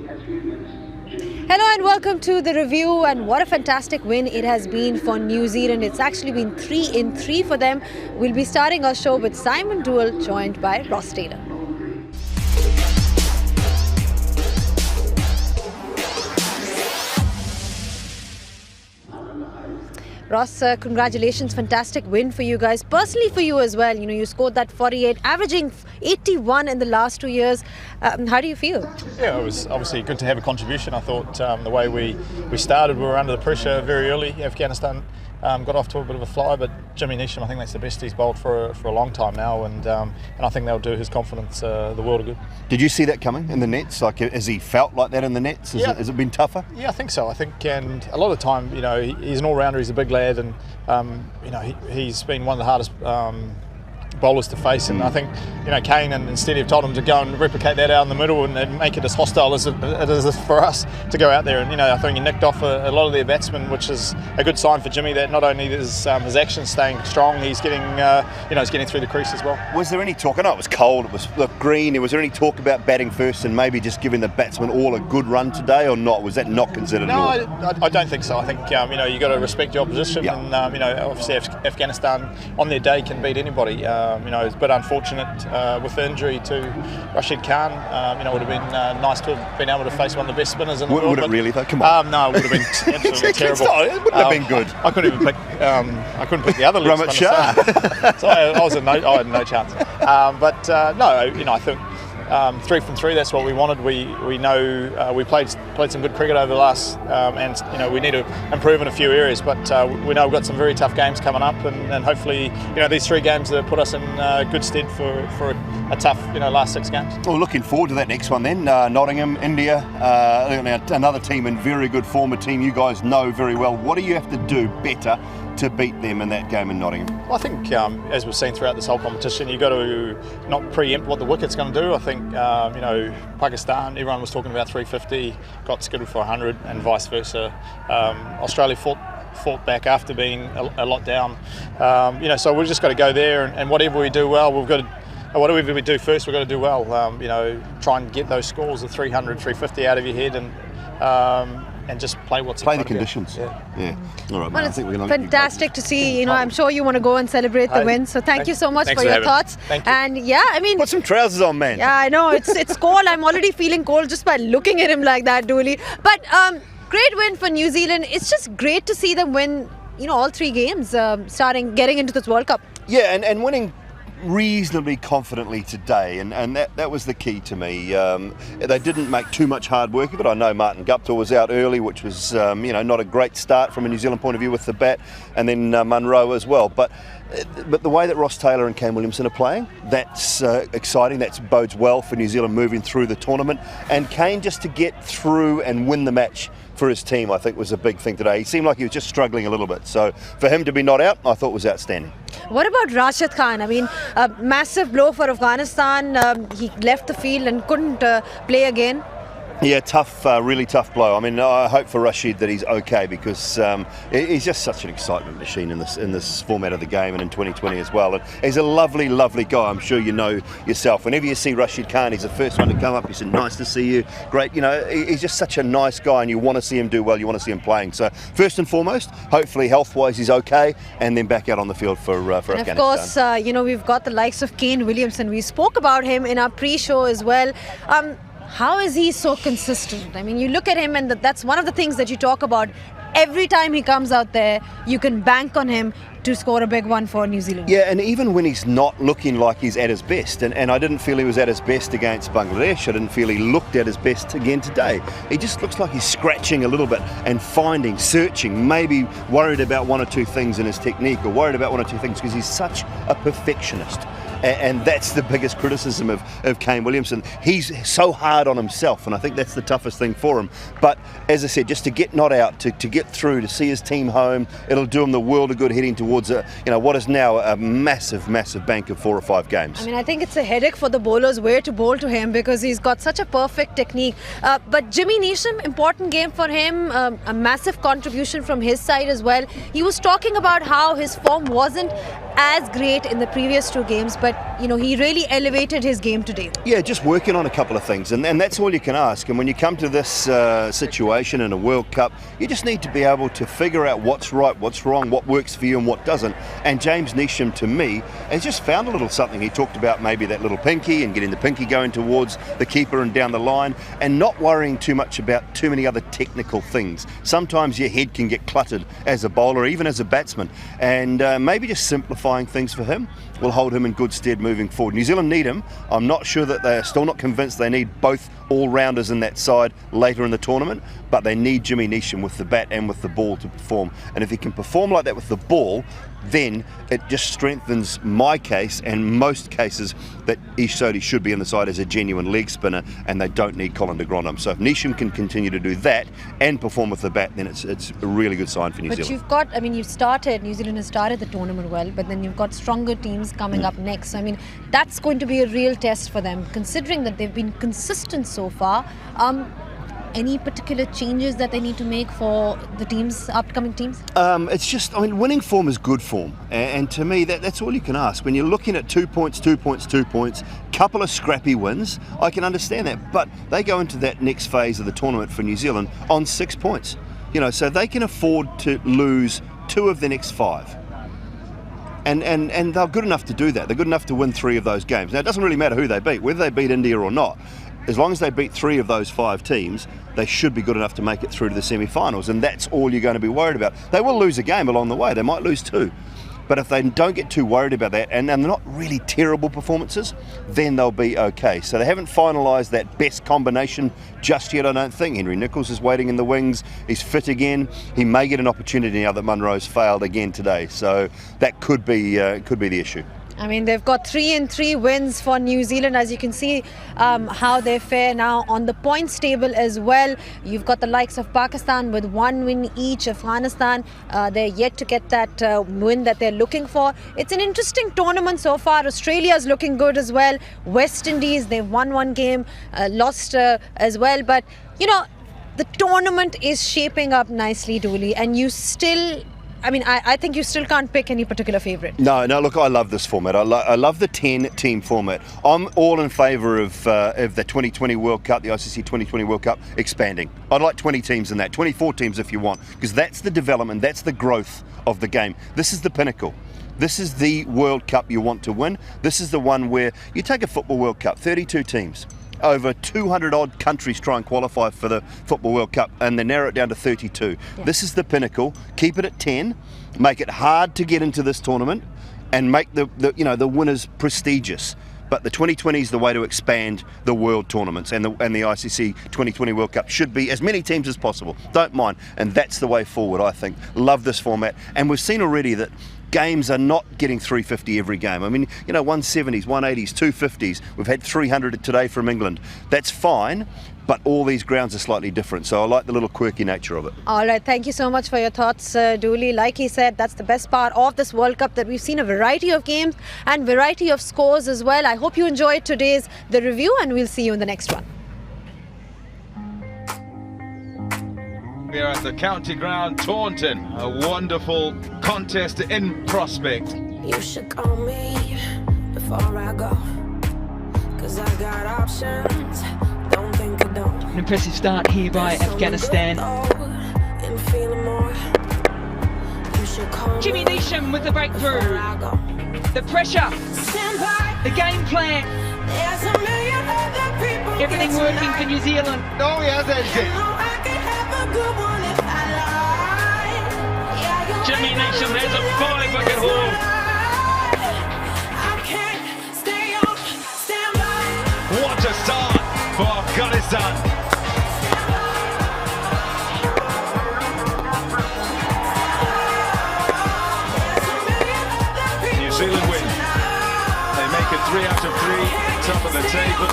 Hello and welcome to the review, and what a fantastic win it has been for New Zealand. It's actually been 3 in 3 for them. We'll be starting our show with Simon Dewell, joined by Ross Taylor. Ross, congratulations, fantastic win for you guys. Personally for you as well, you scored that 48, averaging 81 in the last 2 years. How do you feel? Yeah, it was obviously good to have a contribution. I thought the way we started, we were under the pressure very early. Afghanistan got off to a bit of a fly, but Jimmy Neesham, I think that's the best he's bowled for a long time now, and I think they'll do his confidence the world of good. Did you see that coming in the nets? Like, has he felt like that in the nets? Has it been tougher? Yeah, I think so. I think, and a lot of the time, he's an all-rounder. He's a big lad, and he's been one of the hardest bowlers to face, and I think Kane, and instead of told him to go and replicate that out in the middle and make it as hostile as it is for us to go out there, and I think he nicked off a lot of their batsmen, which is a good sign for Jimmy, that not only is his action staying strong, he's getting he's getting through the crease as well. Was there any talk? I know it was cold, it was green. Was there any talk about batting first and maybe just giving the batsmen all a good run today, or not? Was that not considered at all? No, I don't think so. I think you got to respect your opposition, and obviously Afghanistan on their day can beat anybody. It's a bit unfortunate with the injury to Rashid Khan. It would have been nice to have been able to face one of the best spinners in the world. Would it really though? Come on. No, it would have been absolutely terrible. It wouldn't have been good. I couldn't even pick. I couldn't pick the other leg spinner. So I had no chance. I think 3 from 3. That's what we wanted. We know we played some good cricket over the last, and we need to improve in a few areas. But we know we've got some very tough games coming up, and hopefully these 3 games that put us in good stead for a tough last 6 games. Well, looking forward to that next one then. Nottingham, India, another team in very good form, a team you guys know very well. What do you have to do better to beat them in that game in Nottingham? Well, I think, as we've seen throughout this whole competition, you've got to not preempt what the wicket's going to do. I think, Pakistan, everyone was talking about 350, got skittled for 100, and vice versa. Australia fought back after being a lot down. So we've just got to go there, and whatever we do well, whatever we do first, we've got to do well. Try and get those scores of 300, 350 out of your head, and just play what's play the conditions. Yeah. All right. Well, it's fantastic to see. I'm sure you want to go and celebrate the win. So thank you so much for your thoughts. Thank you. And put some trousers on, man. Yeah, I know it's cold. I'm already feeling cold just by looking at him like that, Dooley. But great win for New Zealand. It's just great to see them win. All 3 games, getting into this World Cup. Yeah, and winning reasonably confidently today, and that was the key to me. They didn't make too much hard work of it. I know Martin Gupta was out early, which was not a great start from a New Zealand point of view with the bat, and then Munro as well. But the way that Ross Taylor and Kane Williamson are playing, that's exciting. That bodes well for New Zealand moving through the tournament. And Kane, just to get through and win the match for his team, I think was a big thing today. He seemed like he was just struggling a little bit. So for him to be not out, I thought was outstanding. What about Rashid Khan? I mean, a massive blow for Afghanistan. He left the field and couldn't play again. Yeah, tough, really tough blow. I mean, I hope for Rashid that he's okay, because he's just such an excitement machine in this format of the game, and in 2020 as well. And he's a lovely, lovely guy. I'm sure you know yourself. Whenever you see Rashid Khan, he's the first one to come up. He said, "Nice to see you." Great, he's just such a nice guy, and you want to see him do well. You want to see him playing. So first and foremost, hopefully health-wise he's okay, and then back out on the field for Afghanistan. And of course, we've got the likes of Kane Williamson. We spoke about him in our pre-show as well. How is he so consistent? I mean, you look at him, and that's one of the things that you talk about. Every time he comes out there, you can bank on him to score a big one for New Zealand. Yeah, and even when he's not looking like he's at his best, and I didn't feel he was at his best against Bangladesh, I didn't feel he looked at his best again today. He just looks like he's scratching a little bit and searching, maybe worried about 1 or 2 things in his technique, or worried about 1 or 2 things, because he's such a perfectionist. And that's the biggest criticism of Kane Williamson. He's so hard on himself, and I think that's the toughest thing for him. But as I said, just to get not out, to get through, to see his team home, it'll do him the world of good heading towards what is now a massive, massive bank of 4 or 5 games. I mean, I think it's a headache for the bowlers where to bowl to him, because he's got such a perfect technique. But Jimmy Neesham, important game for him, a massive contribution from his side as well. He was talking about how his form wasn't as great in the previous 2 games, but he really elevated his game today. Yeah, just working on a couple of things, and that's all you can ask. And when you come to this situation in a World Cup, you just need to be able to figure out what's right, what's wrong, what works for you and what doesn't. And James Neesham, to me, has just found a little something. He talked about maybe that little pinky and getting the pinky going towards the keeper and down the line, and not worrying too much about too many other technical things. Sometimes your head can get cluttered as a bowler, even as a batsman, and maybe just simplifying things for him will hold him in good stead moving forward. New Zealand need him. I'm not sure that they're still not convinced they need both all-rounders in that side later in the tournament, but they need Jimmy Neesham with the bat and with the ball to perform. And if he can perform like that with the ball, then it just strengthens my case and most cases that Ish Sodhi should be in the side as a genuine leg spinner, and they don't need Colin de Grandhomme. So if Neesham can continue to do that and perform with the bat, then it's a really good sign for New Zealand. But New Zealand has started the tournament well, but then you've got stronger teams coming up next. So that's going to be a real test for them, considering that they've been consistent so far. Any particular changes that they need to make for the teams, upcoming teams? It's just, winning form is good form. And to me, that's all you can ask. When you're looking at 2 points, couple of scrappy wins, I can understand that. But they go into that next phase of the tournament for New Zealand on 6 points. So they can afford to lose 2 of the next 5. And they're good enough to do that. They're good enough to win 3 of those games. Now, it doesn't really matter who they beat, whether they beat India or not. As long as they beat 3 of those 5 teams, they should be good enough to make it through to the semi-finals, and that's all you're going to be worried about. They will lose a game along the way. They might lose 2. But if they don't get too worried about that, and they're not really terrible performances, then they'll be okay. So they haven't finalised that best combination just yet, I don't think. Henry Nicholls is waiting in the wings. He's fit again. He may get an opportunity now that Munro's failed again today. So that could be the issue. They've got 3-3 wins for New Zealand, as you can see how they fare now on the points table as well. You've got the likes of Pakistan with 1 win each. Afghanistan, they're yet to get that win that they're looking for. It's an interesting tournament so far. Australia's looking good as well. West Indies, they've won 1 game, lost as well. But, the tournament is shaping up nicely, Dooley, and you still... I think you still can't pick any particular favourite. No, look, I love this format. I love the 10-team format. I'm all in favour of the 2020 World Cup, the ICC 2020 World Cup, expanding. I'd like 20 teams in that, 24 teams if you want, because that's the development, that's the growth of the game. This is the pinnacle. This is the World Cup you want to win. This is the one where you take a Football World Cup, 32 teams. Over 200 odd countries try and qualify for the Football World Cup, and they narrow it down to 32. Yeah. This is the pinnacle. Keep it at 10, make it hard to get into this tournament, and make the winners prestigious. But the 2020 is the way to expand the world tournaments, and the ICC 2020 World Cup should be as many teams as possible. Don't mind, and that's the way forward, I think. Love this format, and we've seen already that games are not getting 350 every game. 170s, 180s, 250s. We've had 300 today from England. That's fine, but all these grounds are slightly different. So I like the little quirky nature of it. All right, thank you so much for your thoughts, Dooley. Like he said, that's the best part of this World Cup, that we've seen a variety of games and variety of scores as well. I hope you enjoyed today's The Review, and we'll see you in the next one. We are at the county ground, Taunton. A wonderful contest in prospect. You should call me before I go, 'cause I got options. Don't think I don't. An impressive start here by Afghanistan. Jimmy Neesham with the breakthrough. The pressure. The game plan. Everything working for New Zealand. Oh, yeah, that's it. Jimmy Neesham has a 5-wicket haul. What a start for Afghanistan. New Zealand win. They make it 3 out of 3, top of the table.